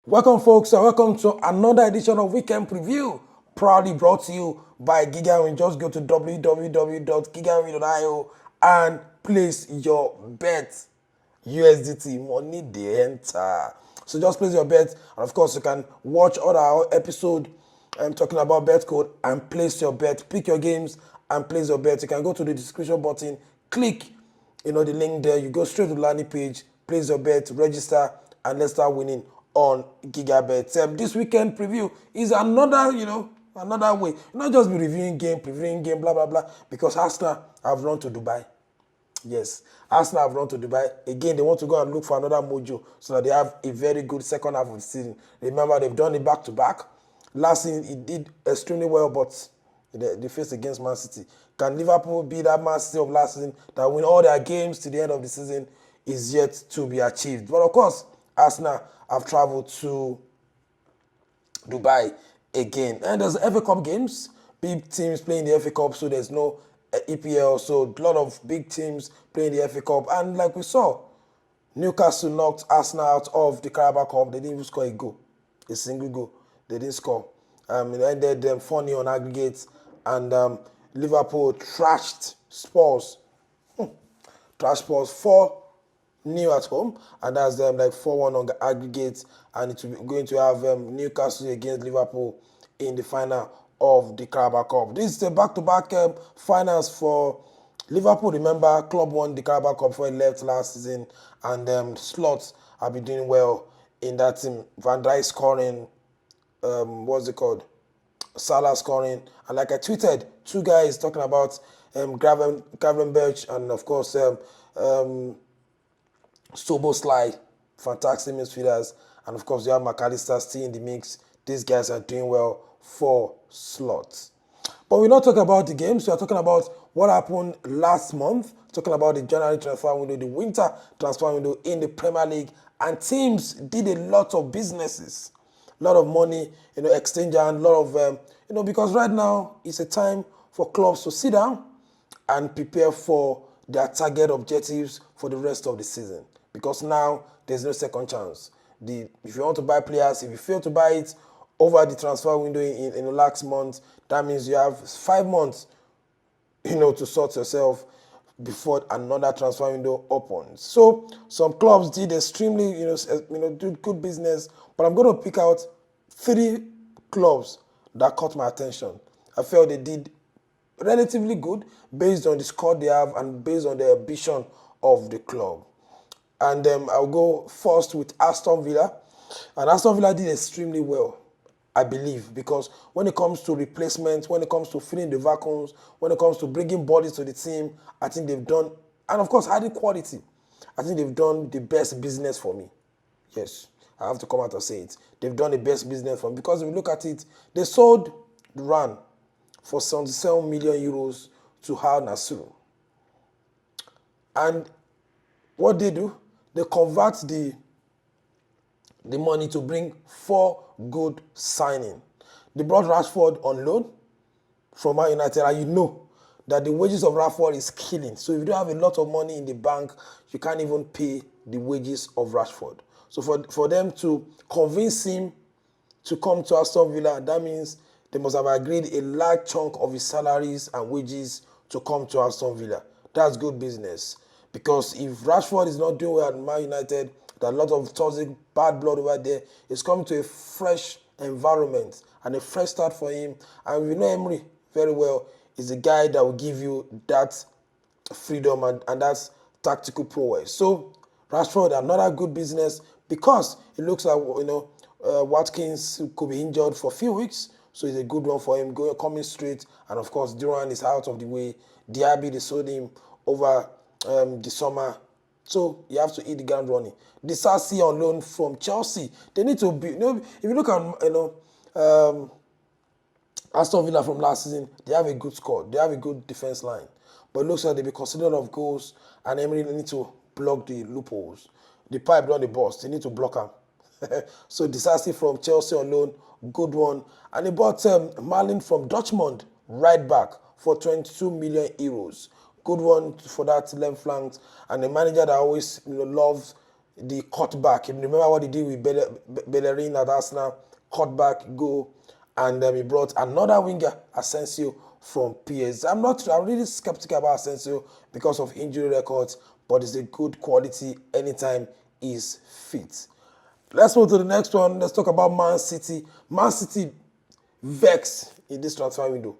Welcome, folks, and welcome to another edition of Weekend Preview, proudly brought to you by Gigawin. Just go to www.gigawin.io and place your bet. USDT money they enter. So just place your bet, and of course you can watch all our episode talking about bet code and place your bet. Pick your games and place your bet. You can go to the description button, click the link there. You go straight to the landing page, place your bet, register, and let's start winning on Gigabet. This weekend preview is another, another way. Not just be reviewing game, previewing game, blah, blah, blah, because Arsenal have run to Dubai. Yes, Arsenal have run to Dubai. Again, they want to go and look for another mojo so that they have a very good second half of the season. Remember, they've done it back-to-back. Last season, it did extremely well, but they faced against Man City. Can Liverpool be that Man City of last season that win all their games to the end of the season is yet to be achieved. But of course, Arsenal have traveled to Dubai again. And there's FA Cup games, big teams playing the FA Cup, so there's no EPL, so a lot of big teams playing the FA Cup. And like we saw, Newcastle knocked Arsenal out of the Carabao Cup. They didn't even score a single goal. They didn't score. It ended them 4-0 on aggregate, and Liverpool trashed Spurs. Trashed Spurs 4-0 at home, and that's them like 4-1 on the aggregate, and it's going to have Newcastle against Liverpool in the final of the Carabao Cup. This is the back-to-back finals for Liverpool. Remember, club won the Carabao Cup before he left last season, and Slots have been doing well in that team. Van Dijk scoring, Salah scoring, and like I tweeted, two guys talking about Gravenberch and of course Szoboszlai, fantastic midfielders, and of course you have McAllister still in the mix. These guys are doing well for Slots. But we're not talking about the games, we are talking about what happened last month, talking about the January transfer window, the winter transfer window in the Premier League, and teams did a lot of businesses, a lot of money, exchange, and a lot of, because right now it's a time for clubs to sit down and prepare for their target objectives for the rest of the season. Because now there's no second chance. If you want to buy players, if you fail to buy it over the transfer window in the last month, that means you have 5 months, to sort yourself before another transfer window opens. So some clubs did extremely, did good business, but I'm going to pick out 3 clubs that caught my attention. I felt they did relatively good based on the squad they have and based on the ambition of the club. And I'll go first with Aston Villa. And Aston Villa did extremely well, I believe, because when it comes to replacements, when it comes to filling the vacuums, when it comes to bringing bodies to the team, I think they've done, and of course adding quality, I think they've done the best business for me. Yes, I have to come out and say it. They've done the best business for me because if you look at it, they sold Duran for 77 million euros to Al Nassr. And what they do, they convert the money to bring 4 good signings. They brought Rashford on loan from Man United, and you know that the wages of Rashford is killing. So if you don't have a lot of money in the bank, you can't even pay the wages of Rashford. So for them to convince him to come to Aston Villa, that means they must have agreed a large chunk of his salaries and wages to come to Aston Villa. That's good business. Because if Rashford is not doing well at Man United, there are a lot of toxic, bad blood over there. It's coming to a fresh environment and a fresh start for him. And we know Emery very well is a guy that will give you that freedom and that tactical prowess. So Rashford, another good business because it looks like, Watkins could be injured for a few weeks. So it's a good one for him, coming straight. And of course, Duran is out of the way. Diaby, they sold him over the summer. So you have to hit the ground running. Dissect on loan from Chelsea. They need to be, if you look at, Aston Villa from last season, they have a good squad. They have a good defense line. But it looks like they'll be considerate of goals, and Emery need to block the loopholes. The pipe don't the burst. They need to block them. So Dissect from Chelsea on loan, good one. And they bought Marlin from Dortmund, right back, for 22 million euros. Good one for that left flank. And the manager that always loves the cutback. You remember what he did with Bellerin at Arsenal? Cutback, go, and he brought another winger, Asensio, from PS. I'm really skeptical about Asensio because of injury records, but it's a good quality anytime he's fit. Let's move to the next one. Let's talk about Man City. Man City vex in this transfer window.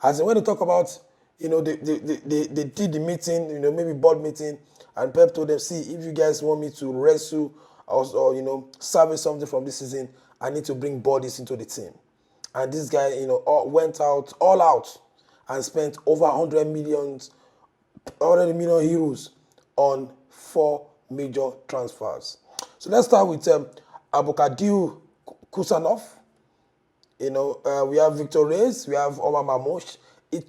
As in when they talk about, they did the meeting, maybe board meeting, and Pep told them, see, if you guys want me to wrestle or salvage something from this season, I need to bring bodies into the team. And this guy, went all out and spent over 100 million euros on 4 major transfers. So let's start with Abukadil Kusanov. We have Victor Reyes, we have Omar Mamosh. He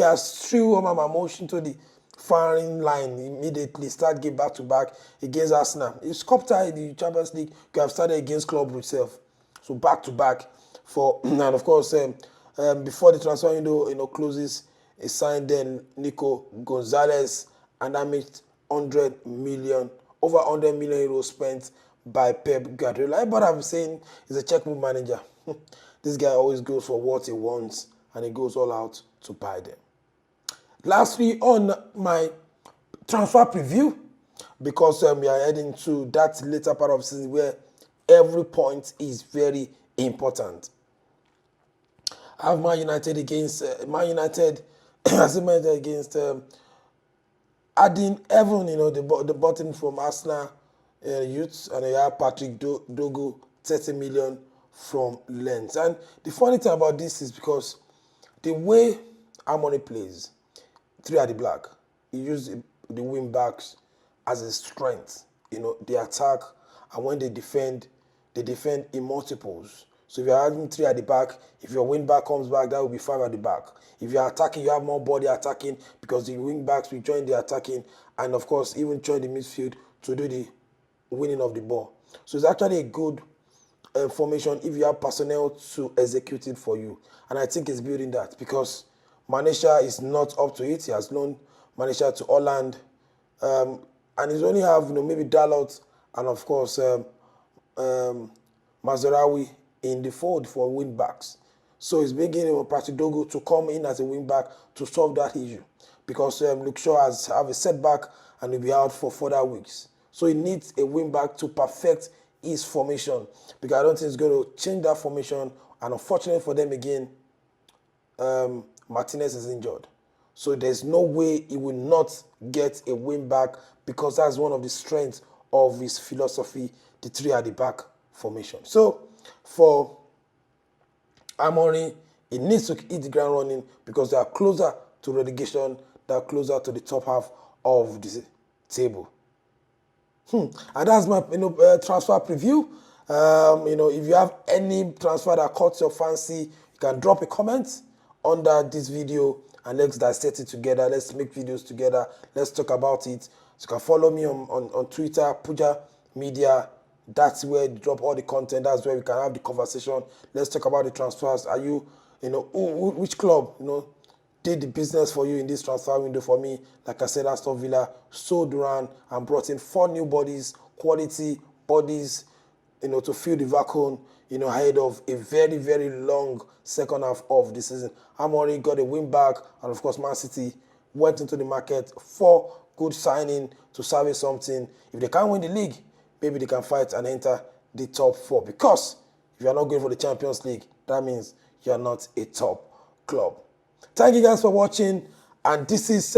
has threw Omar Mamosh into the firing line immediately, start game back-to-back against Arsenal. He scored in the Champions League, you have started against Club itself. So back-to-back and of course, before the transfer window closes, he signed then Nico Gonzalez, and that makes over 100 million euros spent by Pep Guardiola. But I'm saying he's a checkbook manager. This guy always goes for what he wants, and he goes all out to buy them. Lastly, on my transfer preview, because we are heading to that later part of the season where every point is very important. I have Man United against adding Evan, the button from Arsenal youth, and you have Patrick Dogo, 30 million from Lens. And the funny thing about this is because the way Amorim plays, 3 at the black, he uses the wing backs as a strength. They attack, and when they defend in multiples. So if you're having 3 at the back, if your wing back comes back, that will be 5 at the back. If you're attacking, you have more body attacking because the wing backs will join the attacking, and of course even join the midfield to do the winning of the ball. So it's actually a good formation if you have personnel to execute it for you. And I think it's building that because Manesha is not up to it. He has loaned Manesha to Holland, and he's only have maybe Dalot and of course Mazraoui in the fold for wing backs. So he's beginning Patrick Dogo to come in as a wing back to solve that issue because Luke Shaw has have a setback and will be out for further weeks. So he needs a wing back to perfect his formation because I don't think he's going to change that formation. And unfortunately for them again, Martinez is injured. So there's no way he will not get a win back because that's one of the strengths of his philosophy, the 3 at the back formation. So for Amorim, he needs to hit the ground running because they are closer to relegation, they are closer to the top half of the table. And that's my transfer preview. If you have any transfer that caught your fancy, you can drop a comment under this video and let's dissect it together. Let's make videos together. Let's talk about it. So you can follow me on Twitter, Puja Media. That's where you drop all the content. That's where we can have the conversation. Let's talk about the transfers. Are you, which club, did the business for you in this transfer window for me? Like I said, Aston Villa sold Duran and brought in 4 new bodies, quality bodies, to fill the vacuum, ahead of a very, very long second half of the season. Amorim got a win back, and of course, Man City went into the market for good signing to salvage something. If they can't win the league, maybe they can fight and enter the top 4. Because if you're not going for the Champions League, that means you're not a top club. Thank you guys for watching, and this is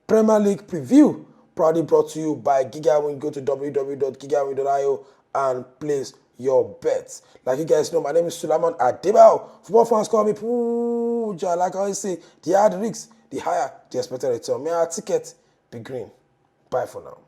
Premier League preview, proudly brought to you by GigaWin. Go to www.gigawin.io and place your bets. Like you guys know, my name is Sulaiman Adebayo. Football fans call me Puja. Like I always say, the higher the risks, the higher the expected return. May our ticket be green. Bye for now.